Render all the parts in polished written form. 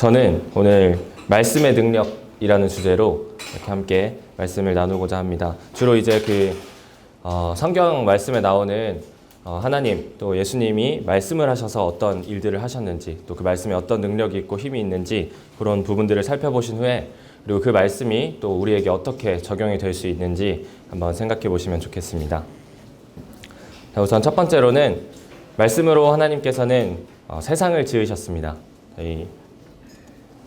저는 오늘 말씀의 능력이라는 주제로 이렇게 함께 말씀을 나누고자 합니다. 주로 이제 성경 말씀에 나오는 하나님 또 예수님이 말씀을 하셔서 어떤 일들을 하셨는지 또 그 말씀에 어떤 능력이 있고 힘이 있는지 그런 부분들을 살펴보신 후에 그리고 그 말씀이 또 우리에게 어떻게 적용이 될 수 있는지 한번 생각해 보시면 좋겠습니다. 자, 우선 첫 번째로는 말씀으로 하나님께서는 세상을 지으셨습니다. 저희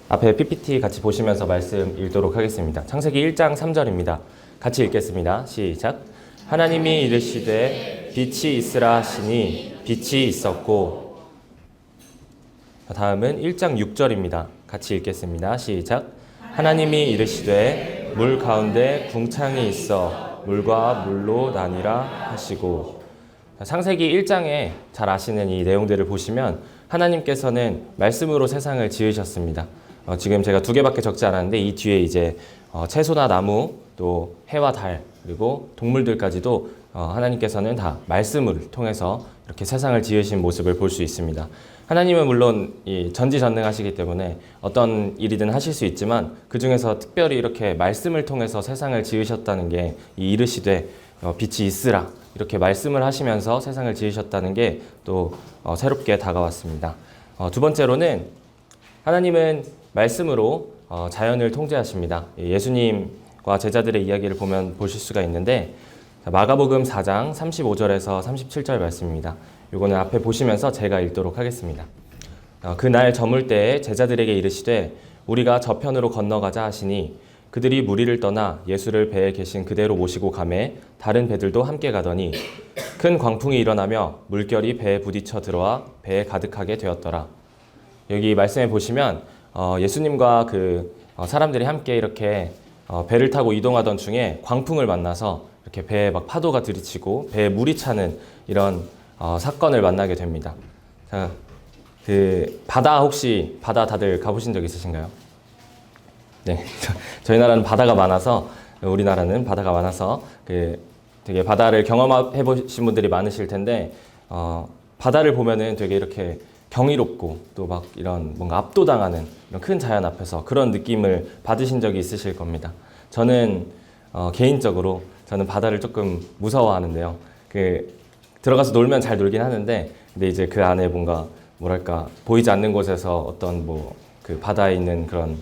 앞에 PPT 같이 보시면서 말씀 읽도록 하겠습니다. 창세기 1장 3절입니다. 같이 읽겠습니다. 시작. 하나님이 이르시되 빛이 있으라 하시니 빛이 있었고. 다음은 1장 6절입니다. 같이 읽겠습니다. 시작. 하나님이 이르시되 물 가운데 궁창이 있어 물과 물로 나뉘라 하시고. 창세기 1장에 잘 아시는 이 내용들을 보시면 하나님께서는 말씀으로 세상을 지으셨습니다. 지금 제가 2개밖에 적지 않았는데 이 뒤에 이제 채소나 나무 또 해와 달 그리고 동물들까지도 하나님께서는 다 말씀을 통해서 이렇게 세상을 지으신 모습을 볼 수 있습니다. 하나님은 물론 이 전지전능하시기 때문에 어떤 일이든 하실 수 있지만 그 중에서 특별히 이렇게 말씀을 통해서 세상을 지으셨다는 게 이 이르시되 빛이 있으라 이렇게 말씀을 하시면서 세상을 지으셨다는 게 또 새롭게 다가왔습니다. 두 번째로는 하나님은 말씀으로 자연을 통제하십니다. 예수님과 제자들의 이야기를 보면 보실 수가 있는데 마가복음 4장 35절에서 37절 말씀입니다. 이거는 앞에 보시면서 제가 읽도록 하겠습니다. 그날 저물 때에 제자들에게 이르시되 우리가 저편으로 건너가자 하시니 그들이 무리를 떠나 예수를 배에 계신 그대로 모시고 가매 다른 배들도 함께 가더니 큰 광풍이 일어나며 물결이 배에 부딪혀 들어와 배에 가득하게 되었더라. 여기 말씀에 보시면 예수님과 사람들이 함께 이렇게 배를 타고 이동하던 중에 광풍을 만나서 이렇게 배에 막 파도가 들이치고 배에 물이 차는 이런 사건을 만나게 됩니다. 자, 혹시 바다 다들 가보신 적 있으신가요? 네, 저희 나라는 바다가 많아서 우리나라는 바다가 많아서 되게 바다를 경험해 보신 분들이 많으실 텐데 바다를 보면은 되게 이렇게 경이롭고 또 막 이런 뭔가 압도당하는 이런 큰 자연 앞에서 그런 느낌을 받으신 적이 있으실 겁니다. 저는 개인적으로 저는 바다를 조금 무서워하는데요. 들어가서 놀면 잘 놀긴 하는데 근데 이제 그 안에 뭐랄까 보이지 않는 곳에서 어떤 바다에 있는 그런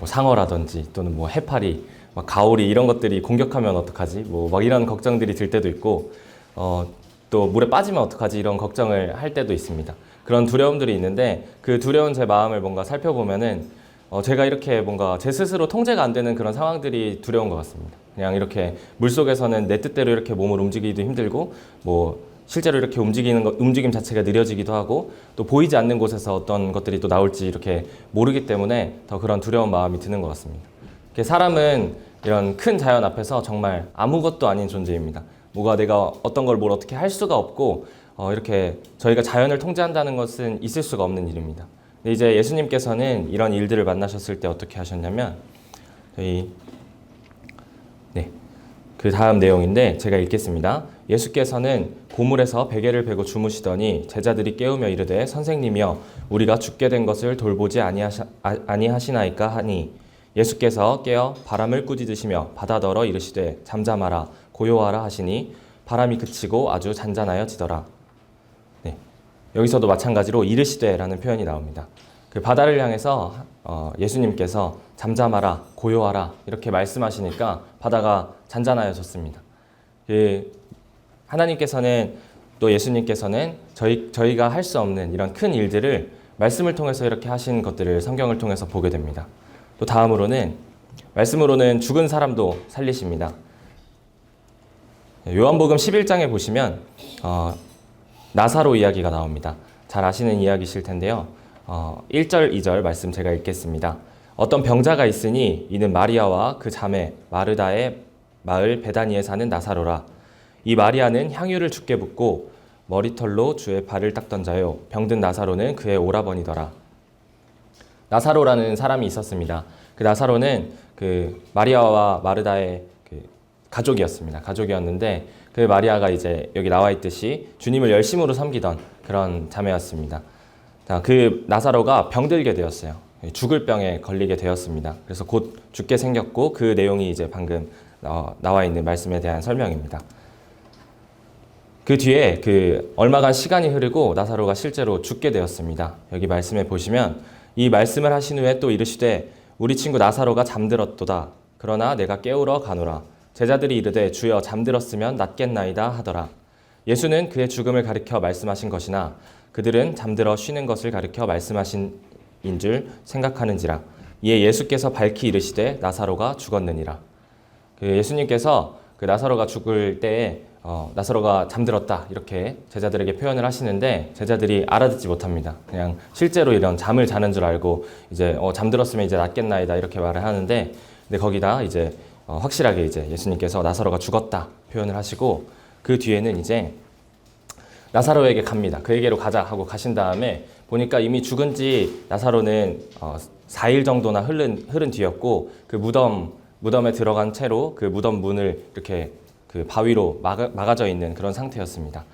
상어라든지 또는 해파리, 가오리 이런 것들이 공격하면 어떡하지? 막 이런 걱정들이 들 때도 있고 또 물에 빠지면 어떡하지? 이런 걱정을 할 때도 있습니다. 그런 두려움들이 있는데 그 두려운 제 마음을 살펴보면은 제가 이렇게 제 스스로 통제가 안 되는 그런 상황들이 두려운 것 같습니다. 그냥 이렇게 물속에서는 내 뜻대로 이렇게 몸을 움직이기도 힘들고 실제로 이렇게 움직임 자체가 느려지기도 하고 또 보이지 않는 곳에서 어떤 것들이 또 나올지 이렇게 모르기 때문에 더 그런 두려운 마음이 드는 것 같습니다. 사람은 이런 큰 자연 앞에서 정말 아무것도 아닌 존재입니다. 내가 어떤 걸 어떻게 할 수가 없고 이렇게 저희가 자연을 통제한다는 것은 있을 수가 없는 일입니다. 근데 이제 예수님께서는 이런 일들을 만나셨을 때 어떻게 하셨냐면 그 다음 내용인데 제가 읽겠습니다. 예수께서는 고물에서 베개를 베고 주무시더니 제자들이 깨우며 이르되 선생님이여 우리가 죽게 된 것을 돌보지 아니하시나이까 하니 예수께서 깨어 바람을 꾸짖으시며 바다더러 이르시되 잠잠하라 고요하라 하시니 바람이 그치고 아주 잔잔하여지더라. 네, 여기서도 마찬가지로 이르시되라는 표현이 나옵니다. 그 바다를 향해서 예수님께서 잠잠하라 고요하라 이렇게 말씀하시니까 바다가 잔잔하여졌습니다. 하나님께서는 또 예수님께서는 저희가 할 수 없는 이런 큰 일들을 말씀을 통해서 이렇게 하신 것들을 성경을 통해서 보게 됩니다. 또 다음으로는 말씀으로는 죽은 사람도 살리십니다. 요한복음 11장에 보시면 나사로 이야기가 나옵니다. 잘 아시는 이야기실 텐데요. 1절, 2절 말씀 제가 읽겠습니다. 어떤 병자가 있으니 이는 마리아와 그 자매 마르다의 마을 베다니에 사는 나사로라. 이 마리아는 향유를 주께 붓고 머리털로 주의 발을 닦던 자요. 병든 나사로는 그의 오라버니더라. 나사로라는 사람이 있었습니다. 그 나사로는 마리아와 마르다의 가족이었습니다. 가족이었는데 그 마리아가 이제 여기 나와 있듯이 주님을 열심으로 섬기던 그런 자매였습니다. 그 나사로가 병들게 되었어요. 죽을 병에 걸리게 되었습니다. 그래서 곧 죽게 생겼고 그 내용이 이제 방금 나와 있는 말씀에 대한 설명입니다. 그 뒤에 얼마간 시간이 흐르고 나사로가 실제로 죽게 되었습니다. 여기 말씀에 보시면 이 말씀을 하신 후에 또 이르시되 우리 친구 나사로가 잠들었도다. 그러나 내가 깨우러 가노라. 제자들이 이르되 주여 잠들었으면 낫겠나이다 하더라. 예수는 그의 죽음을 가리켜 말씀하신 것이나 그들은 잠들어 쉬는 것을 가리켜 말씀하신 인 줄 생각하는지라. 이에 예수께서 밝히 이르시되 나사로가 죽었느니라. 예수님께서 나사로가 죽을 때에 나사로가 잠들었다 이렇게 제자들에게 표현을 하시는데 제자들이 알아듣지 못합니다. 그냥 실제로 이런 잠을 자는 줄 알고 이제 잠들었으면 이제 낫겠나이다 이렇게 말을 하는데 근데 거기다 이제 확실하게 이제 예수님께서 나사로가 죽었다 표현을 하시고 그 뒤에는 이제 나사로에게 갑니다. 그에게로 가자 하고 가신 다음에 보니까 이미 죽은 지 나사로는 4일 정도나 흐른 뒤였고 그 무덤에 들어간 채로 그 무덤 문을 이렇게 그 바위로 막아져 있는 그런 상태였습니다.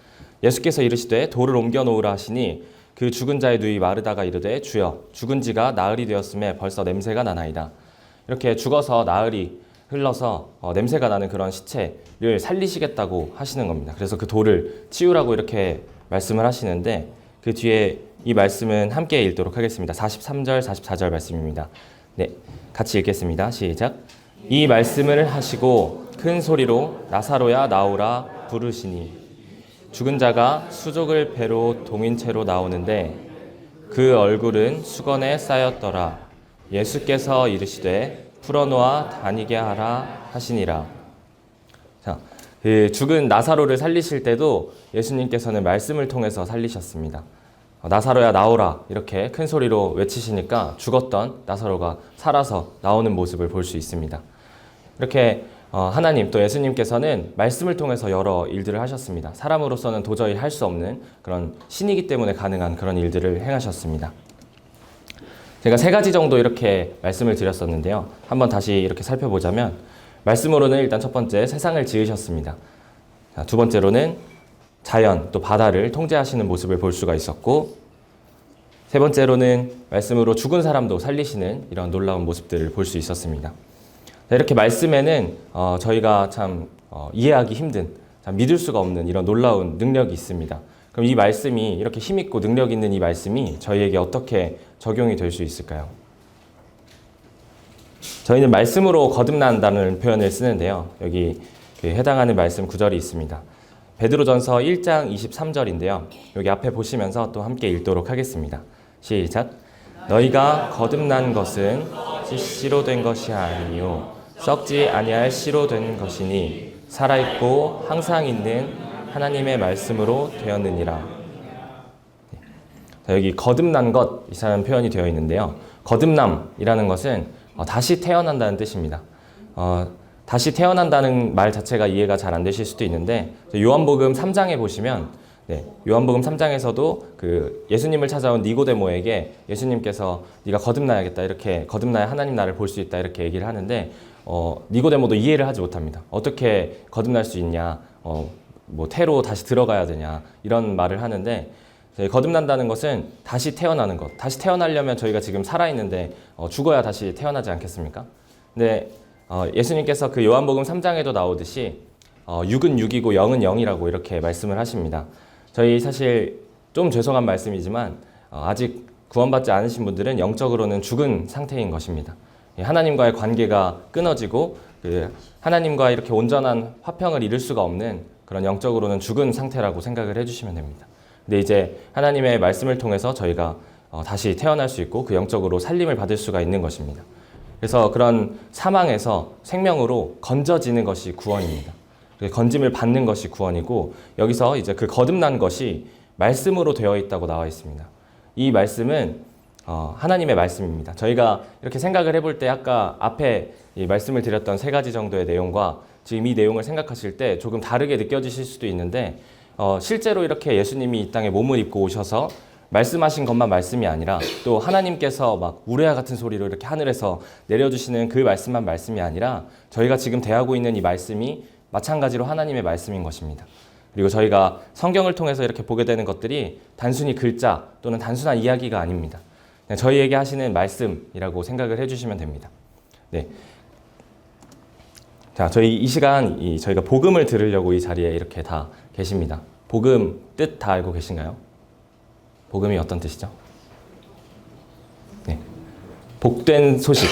예수께서 이르시되 돌을 옮겨 놓으라 하시니 그 죽은 자의 누이 마르다가 이르되 주여 죽은 지가 나흘이 되었음에 벌써 냄새가 나나이다. 이렇게 죽어서 나흘이 흘러서 냄새가 나는 그런 시체를 살리시겠다고 하시는 겁니다. 그래서 그 돌을 치우라고 이렇게 말씀을 하시는데 그 뒤에 이 말씀은 함께 읽도록 하겠습니다. 43절, 44절 말씀입니다. 네, 같이 읽겠습니다. 시작. 이 말씀을 하시고 큰 소리로 나사로야 나오라 부르시니 죽은 자가 수족을 배로 동인채로 나오는데 그 얼굴은 수건에 쌓였더라. 예수께서 이르시되 풀어놓아 다니게 하라 하시니라. 자, 죽은 나사로를 살리실 때도 예수님께서는 말씀을 통해서 살리셨습니다. 나사로야 나오라 이렇게 큰 소리로 외치시니까 죽었던 나사로가 살아서 나오는 모습을 볼 수 있습니다. 이렇게 하나님 또 예수님께서는 말씀을 통해서 여러 일들을 하셨습니다. 사람으로서는 도저히 할 수 없는 그런 신이기 때문에 가능한 그런 일들을 행하셨습니다. 제가 3가지 정도 이렇게 말씀을 드렸었는데요. 한번 다시 이렇게 살펴보자면 말씀으로는 일단 첫 번째 세상을 지으셨습니다. 두 번째로는 자연 또 바다를 통제하시는 모습을 볼 수가 있었고 세 번째로는 말씀으로 죽은 사람도 살리시는 이런 놀라운 모습들을 볼 수 있었습니다. 이렇게 말씀에는 저희가 참 이해하기 힘든 참 믿을 수가 없는 이런 놀라운 능력이 있습니다. 그럼 이 말씀이 이렇게 힘있고 능력 있는 이 말씀이 저희에게 어떻게 적용이 될 수 있을까요? 저희는 말씀으로 거듭난다는 표현을 쓰는데요. 여기 해당하는 말씀 구절이 있습니다. 베드로전서 1장 23절인데요. 여기 앞에 보시면서 또 함께 읽도록 하겠습니다. 시작. 너희가 거듭난 것은 씨로 된 것이 아니요 썩지 아니할 씨로 된 것이니 살아있고 항상 있는 하나님의 말씀으로 되었느니라. 자, 여기 거듭난 것이라는 표현이 되어 있는데요. 거듭남이라는 것은 다시 태어난다는 뜻입니다. 다시 태어난다는 말 자체가 이해가 잘 안 되실 수도 있는데 요한복음 3장에 보시면 요한복음 3장에서도 예수님을 찾아온 니고데모에게 예수님께서 네가 거듭나야겠다 이렇게 거듭나야 하나님 나라를 볼 수 있다 이렇게 얘기를 하는데 니고데모도 이해를 하지 못합니다. 어떻게 거듭날 수 있냐 태로 다시 들어가야 되냐 이런 말을 하는데 거듭난다는 것은 다시 태어나는 것. 다시 태어나려면 저희가 지금 살아있는데 죽어야 다시 태어나지 않겠습니까? 근데 예수님께서 그 요한복음 3장에도 나오듯이 육은 육이고 영은 영이라고 이렇게 말씀을 하십니다. 저희 사실 좀 죄송한 말씀이지만 아직 구원받지 않으신 분들은 영적으로는 죽은 상태인 것입니다. 하나님과의 관계가 끊어지고 하나님과 이렇게 온전한 화평을 이룰 수가 없는 그런 영적으로는 죽은 상태라고 생각을 해주시면 됩니다. 근데 이제 하나님의 말씀을 통해서 저희가 다시 태어날 수 있고 그 영적으로 살림을 받을 수가 있는 것입니다. 그래서 그런 사망에서 생명으로 건져지는 것이 구원입니다. 건짐을 받는 것이 구원이고 여기서 이제 그 거듭난 것이 말씀으로 되어 있다고 나와 있습니다. 이 말씀은 하나님의 말씀입니다. 저희가 이렇게 생각을 해볼 때 아까 앞에 이 말씀을 드렸던 3가지 정도의 내용과 지금 이 내용을 생각하실 때 조금 다르게 느껴지실 수도 있는데 실제로 이렇게 예수님이 이 땅에 몸을 입고 오셔서 말씀하신 것만 말씀이 아니라 또 하나님께서 막 우레와 같은 소리로 이렇게 하늘에서 내려주시는 그 말씀만 말씀이 아니라 저희가 지금 대하고 있는 이 말씀이 마찬가지로 하나님의 말씀인 것입니다. 그리고 저희가 성경을 통해서 이렇게 보게 되는 것들이 단순히 글자 또는 단순한 이야기가 아닙니다. 그냥 저희에게 하시는 말씀이라고 생각을 해주시면 됩니다. 네. 자, 저희 이 시간 저희가 복음을 들으려고 이 자리에 이렇게 다 계십니다. 복음 뜻 다 알고 계신가요? 복음이 어떤 뜻이죠? 네. 복된 소식.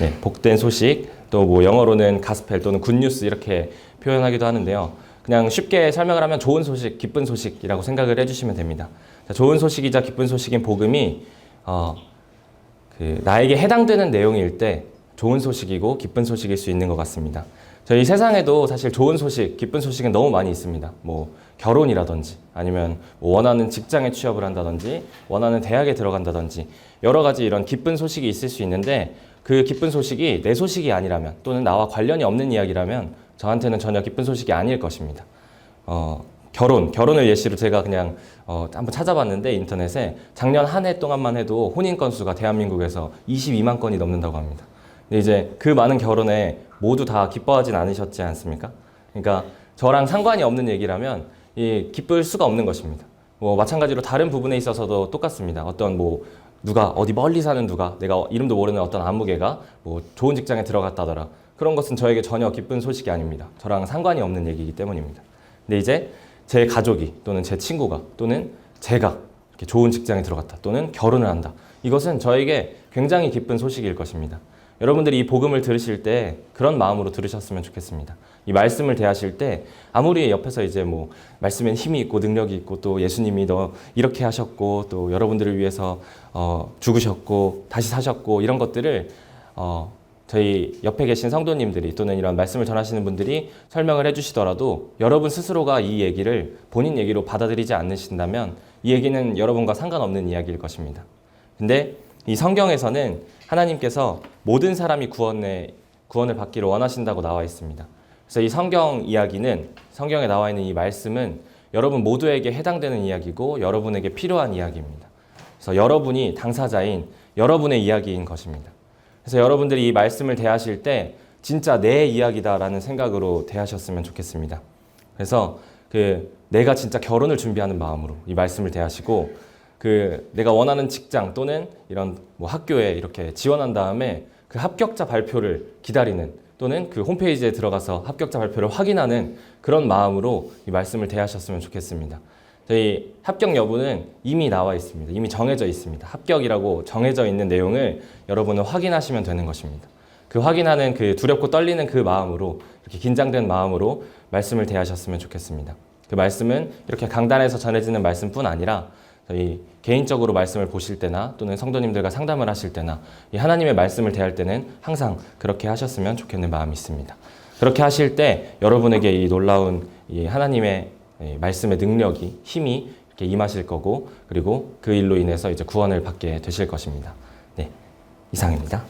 네, 복된 소식. 또 뭐 영어로는 가스펠 또는 굿뉴스 이렇게 표현하기도 하는데요. 그냥 쉽게 설명을 하면 좋은 소식, 기쁜 소식이라고 생각을 해주시면 됩니다. 자, 좋은 소식이자 기쁜 소식인 복음이 나에게 해당되는 내용일 때 좋은 소식이고 기쁜 소식일 수 있는 것 같습니다. 저희 세상에도 사실 좋은 소식, 기쁜 소식은 너무 많이 있습니다. 뭐 결혼이라든지 아니면 원하는 직장에 취업을 한다든지 원하는 대학에 들어간다든지 여러 가지 이런 기쁜 소식이 있을 수 있는데 그 기쁜 소식이 내 소식이 아니라면 또는 나와 관련이 없는 이야기라면 저한테는 전혀 기쁜 소식이 아닐 것입니다. 결혼을 예시로 제가 그냥 한번 찾아봤는데 인터넷에 작년 한 해 동안만 해도 혼인 건수가 대한민국에서 22만 건이 넘는다고 합니다. 근데 이제 그 많은 결혼에 모두 다 기뻐하진 않으셨지 않습니까? 그러니까 저랑 상관이 없는 얘기라면 기쁠 수가 없는 것입니다. 뭐 마찬가지로 다른 부분에 있어서도 똑같습니다. 어떤 뭐 누가 어디 멀리 사는 누가 내가 이름도 모르는 어떤 안무개가 뭐 좋은 직장에 들어갔다더라. 그런 것은 저에게 전혀 기쁜 소식이 아닙니다. 저랑 상관이 없는 얘기이기 때문입니다. 근데 이제 제 가족이 또는 제 친구가 또는 제가 이렇게 좋은 직장에 들어갔다 또는 결혼을 한다. 이것은 저에게 굉장히 기쁜 소식일 것입니다. 여러분들이 이 복음을 들으실 때 그런 마음으로 들으셨으면 좋겠습니다. 이 말씀을 대하실 때 아무리 옆에서 이제 뭐 말씀엔 힘이 있고 능력이 있고 또 예수님이 너 이렇게 하셨고 또 여러분들을 위해서 죽으셨고 다시 사셨고 이런 것들을 저희 옆에 계신 성도님들이 또는 이런 말씀을 전하시는 분들이 설명을 해주시더라도 여러분 스스로가 이 얘기를 본인 얘기로 받아들이지 않으신다면 이 얘기는 여러분과 상관없는 이야기일 것입니다. 근데 이 성경에서는 하나님께서 모든 사람이 구원을 받기를 원하신다고 나와 있습니다. 그래서 이 성경 이야기는 성경에 나와 있는 이 말씀은 여러분 모두에게 해당되는 이야기고 여러분에게 필요한 이야기입니다. 그래서 여러분이 당사자인 여러분의 이야기인 것입니다. 그래서 여러분들이 이 말씀을 대하실 때 진짜 내 이야기다라는 생각으로 대하셨으면 좋겠습니다. 그래서 내가 진짜 결혼을 준비하는 마음으로 이 말씀을 대하시고 내가 원하는 직장 또는 이런 뭐 학교에 이렇게 지원한 다음에 그 합격자 발표를 기다리는 또는 그 홈페이지에 들어가서 합격자 발표를 확인하는 그런 마음으로 이 말씀을 대하셨으면 좋겠습니다. 저희 합격 여부는 이미 나와 있습니다. 이미 정해져 있습니다. 합격이라고 정해져 있는 내용을 여러분은 확인하시면 되는 것입니다. 그 확인하는 그 두렵고 떨리는 그 마음으로 이렇게 긴장된 마음으로 말씀을 대하셨으면 좋겠습니다. 그 말씀은 이렇게 강단에서 전해지는 말씀뿐 아니라 저희 개인적으로 말씀을 보실 때나 또는 성도님들과 상담을 하실 때나 이 하나님의 말씀을 대할 때는 항상 그렇게 하셨으면 좋겠는 마음이 있습니다. 그렇게 하실 때 여러분에게 이 놀라운 이 하나님의 말씀의 능력이 힘이 이렇게 임하실 거고 그리고 그 일로 인해서 이제 구원을 받게 되실 것입니다. 네, 이상입니다.